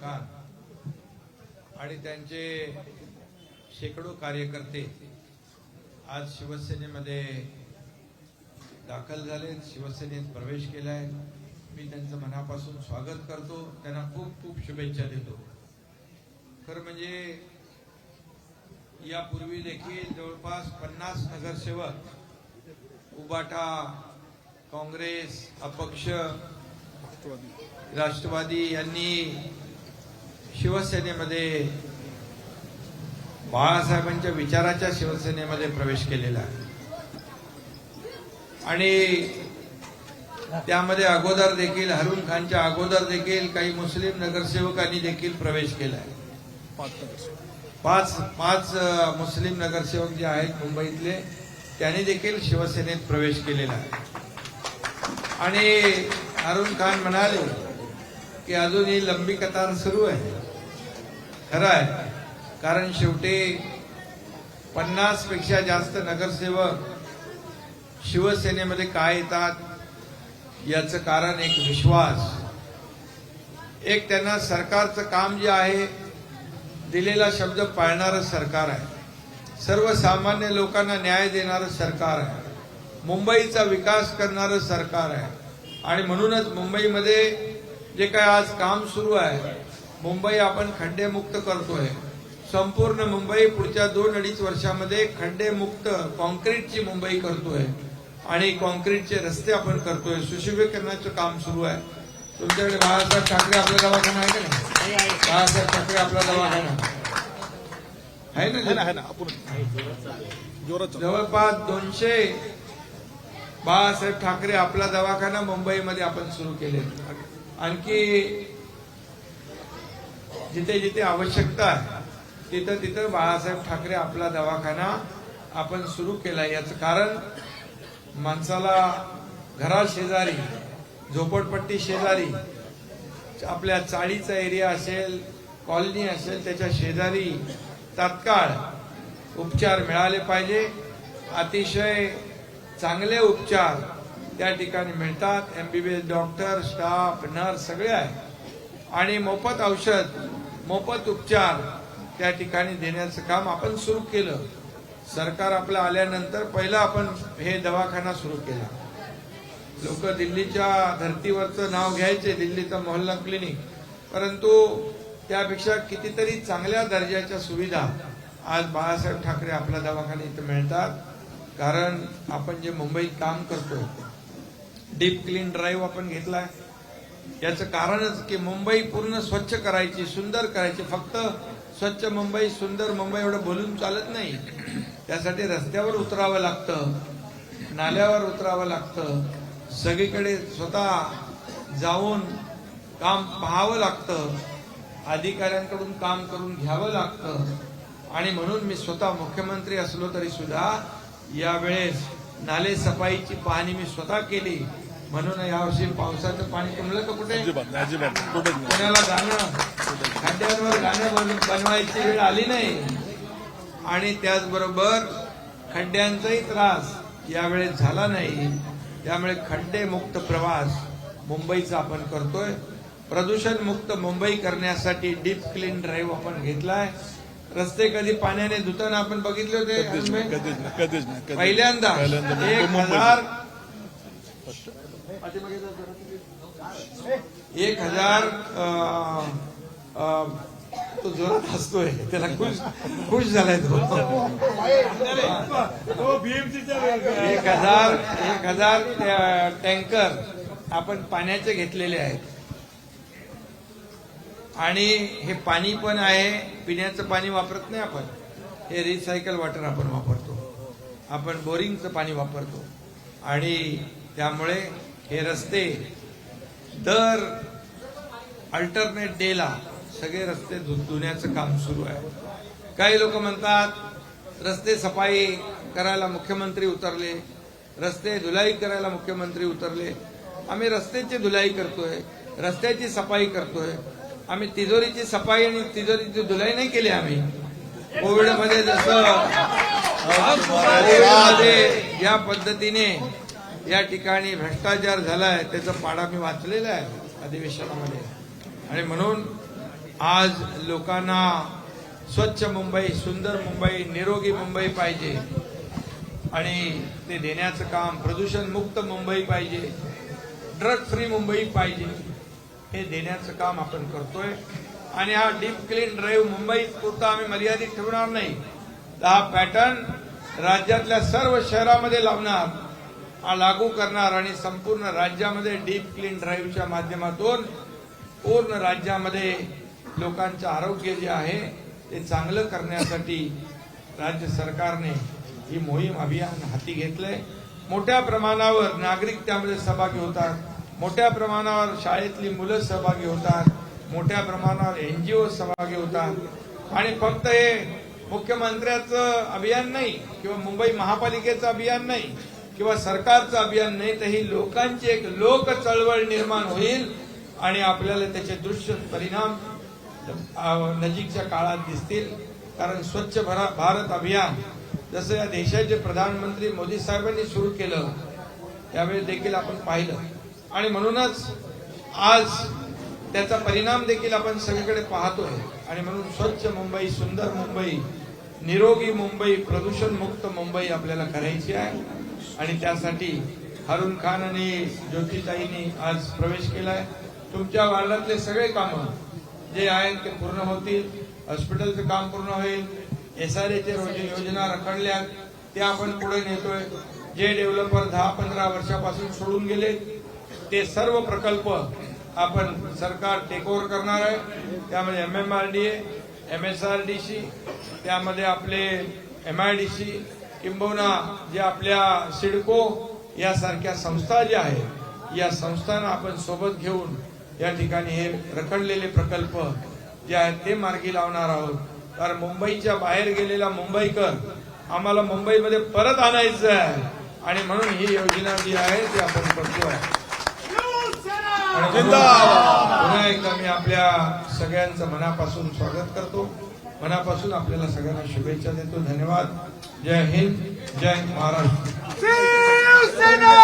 खान आणि त्यांचे शेकडो कार्यकर्ते आज शिवसेनेमध्ये दाखल झाले, शिवसेनेत प्रवेश केलाय। मी त्यांचं मनापासून स्वागत करतो, त्यांना खूप खूप शुभेच्छा देतो। खरं म्हणजे यापूर्वी देखील जवळपास 50 नगरसेवक उबाटा, काँग्रेस, अपक्ष, राष्ट्रवादी यांनी शिवसेनेमध्ये बाळासाहेबांच्या विचाराच्या शिवसेनेमध्ये प्रवेश केलेला आहे आणि त्यामध्ये अगोदर देखील हरून खानच्या अगोदर देखील काही मुस्लिम नगरसेवकांनी देखील प्रवेश केला आहे। पाच मुस्लिम नगरसेवक जे आहेत मुंबईतले त्यांनी देखील शिवसेनेत प्रवेश केलेला आहे आणि हरून खान म्हणाले की अजून ही लंबी कतार सुरू आहे। खरं आहे, कारण शेवटी 50 पेक्षा जास्त नगरसेवक शिवसेनेमध्ये काय येतात याचं कारण एक विश्वास, एक त्यांना सरकारचं काम जे आहे दिलेला शब्द पाळणारं सरकार आहे, सर्वसामान्य लोकांना न्याय देणारं सरकार आहे, मुंबईचा विकास करणारं सरकार आहे आणि म्हणूनच मुंबईमध्ये जे काय आज काम सुरू आहे, मुंबई आपण खड्डेमुक्त करतोय। संपूर्ण मुंबई पुढच्या 2-2.5 वर्षामध्ये खड्डेमुक्त कॉन्क्रीटची मुंबई करतोय आणि कॉन्क्रीटचे रस्ते आपण करतोय, सुशोभीकरणाचं काम सुरू आहे। तुमच्याकडे बाळासाहेब ठाकरे आपला दवाखाना आहे का नाही? बाळासाहेब ठाकरे आपला दवाखाना आहे ना? जवळपास 200 बाळासाहेब ठाकरे आपला दवाखाना मुंबईमध्ये आपण सुरू केले। आणखी जिथे जिथे आवश्यकता आहे तिथं तिथं बाळासाहेब ठाकरे आपला दवाखाना आपण सुरू केला। याचं कारण माणसाला घरा शेजारी, झोपडपट्टी शेजारी, आपल्या चाळीचा एरिया असेल, कॉलनी असेल, त्याच्या शेजारी तात्काळ उपचार मिळाले पाहिजे। अतिशय चांगले उपचार त्या ठिकाणी मिळतात। MBBS डॉक्टर, स्टाफ, नर्स सगळे आहे आणि मोफत औषध, मोफत उपचार त्या ठिकाणी देण्याचं काम आपण सुरू केलं। सरकार आपलं आल्यानंतर पहिला आपण हे दवाखाना सुरू केला। लोक दिल्लीच्या धर्तीवरचं नाव घ्यायचे, दिल्लीचा मोहल्ला क्लिनिक, परंतु त्यापेक्षा कितीतरी चांगल्या दर्जाच्या सुविधा आज बाळासाहेब ठाकरे आपला दवाखाना इथं मिळतात। कारण आपण जे मुंबईत काम करतो, डीप क्लीन ड्राईव्ह आपण घेतलाय, याचं कारणच की मुंबई पूर्ण स्वच्छ करायची, सुंदर करायची। फक्त स्वच्छ मुंबई, सुंदर मुंबई एवढं बोलून चालत नाही, त्यासाठी रस्त्यावर उतरावं लागतं, नाल्यावर उतरावं लागतं, सगळीकडे स्वतः जाऊन काम पाहावं लागतं, अधिकाऱ्यांकडून काम करून घ्यावं लागतं आणि म्हणून मी स्वतः मुख्यमंत्री असलो तरी सुद्धा यावेळेस नाले सफाईची पाहणी मी स्वतः केली। म्हणून यावर्षी पावसाचं पाणी तुंबलं का कुठे? कोणाला गाणं, खड्ड्यांवर गाणं बनवायची वेळ आली नाही आणि त्याचबरोबर खड्ड्यांचाही त्रास यावेळेस झाला नाही। त्यामुळे खड्डेमुक्त प्रवास मुंबईचा आपण करतोय। प्रदूषण मुक्त मुंबई करण्यासाठी डीप क्लीन ड्राईव्ह आपण घेतलाय। रस्ते कधी पाण्याने धुताना आपण बघितले होते? पहिल्यांदा 1000 तो जोरात हसतोय, त्याला खुश झालाय तो। 1000 टँकर आपण पाण्याचे घेतलेले आहेत आणि हे पाणी पण आहे, पिण्याचं पाणी वापरत नाही आपण, हे रिसायकल वॉटर आपण वापरतो, आपण बोरिंगचं पाणी वापरतो आणि त्यामुळे हे रस्ते दर अल्टरनेट डेला सगळे रस्ते धुण्याचं काम सुरू आहे। काही लोक म्हणतात रस्ते सफाई करायला मुख्यमंत्री उतरले, रस्ते धुलाई करायला मुख्यमंत्री उतरले। आम्ही रस्त्याची धुलाई करतोय, रस्त्याची सफाई करतोय। आम्ही तिजोरीची सफाई आणि तिजोरीची धुलाई नाही केली। आम्ही कोविडमध्ये जसं ज्या पद्धतीने या ठिकाणी भ्रष्टाचार झालाय त्याचा पाढा मी वाचलेला आहे अधिवेशनामध्ये आणि म्हणून आज लोकांना स्वच्छ मुंबई, सुंदर मुंबई, निरोगी मुंबई पाहिजे आणि ते देण्याचं काम, प्रदूषण मुक्त मुंबई पाहिजे, ड्रग फ्री मुंबई पाहिजे, हे देण्याचं काम आपण करतोय. आणि हा डीप क्लीन ड्राईव्ह मुंबईत पुरता आम्ही मर्यादित ठेवणार नाही. हा पॅटर्न राज्यातल्या सर्व शहरामध्ये लावणार, लागू करणार आणि संपूर्ण राज्यामध्ये डीप क्लीन ड्राईव्हच्या माध्यमातून पूर्ण राज्यामध्ये लोकांचं आरोग्य जे आहे ते चांगलं करण्यासाठी राज्य सरकारने ही मोहीम अभियान हाती घेतलंय. मोठ्या प्रमाणावर नागरिक त्यामध्ये सहभागी होतात, मोठ्या प्रमाणावर शाळेतली मुलं सहभागी होतात, मोठ्या प्रमाणावर NGO सहभागी होतात. आणि फक्त हे मुख्यमंत्र्याचं अभियान नाही किंवा मुंबई महापालिकेचं अभियान नाही किंवा सरकारचं अभियान नाही, तर ही लोकांची एक लोक चळवळ निर्माण होईल आणि आपल्याला त्याचे दृश्य परिणाम नजीकच्या काळात दिसतील. कारण स्वच्छ भारत अभियान जसं या देशाचे प्रधानमंत्री मोदी साहेबांनी सुरू केलं त्यावेळी देखील आपण पाहिलं आणि म्हणूनच आज त्याचा परिणाम देखील आपण सगळीकडे पाहतोय. आणि म्हणून स्वच्छ मुंबई, सुंदर मुंबई, निरोगी मुंबई, प्रदूषण मुक्त मुंबई आपल्याला करायची आहे. आणि त्यासाठी हारून खान आणि ज्योतिताईंनी आज प्रवेश केलाय. तुमच्या वार्डातले सगळे कामं जे आहेत ते पूर्ण होतील. हॉस्पिटलचं काम पूर्ण होईल. SRAचे योजना रखडल्या ते आपण पुढे नेतोय. जे डेव्हलपर 10-15 वर्षापासून सोडून गेले ते सर्व प्रकल्प आपण सरकार टेक ओव्हर करणार आहे. त्यामध्ये MMRDA, MSRDC, त्यामध्ये आपले MIDC किंबहुना जे आपल्या सिडको यासारख्या संस्था ज्या आहेत या संस्थांना आपण सोबत घेऊन या ठिकाणी हे रखडलेले प्रकल्प जे आहेत ते मार्गी लावणार आहोत. कारण मुंबईच्या बाहेर गेलेला मुंबईकर आम्हाला मुंबईमध्ये परत आणायचं आहे आणि म्हणून ही योजना जी आहे ती आपण करतोय. पुन्हा एकदा मी आपल्या सगळ्यांचं मनापासून स्वागत करतो. मनापासून आपल्याला सगळ्यांना शुभेच्छा देतो. धन्यवाद. जय हिंद, जय महाराष्ट्र. शिवसेना!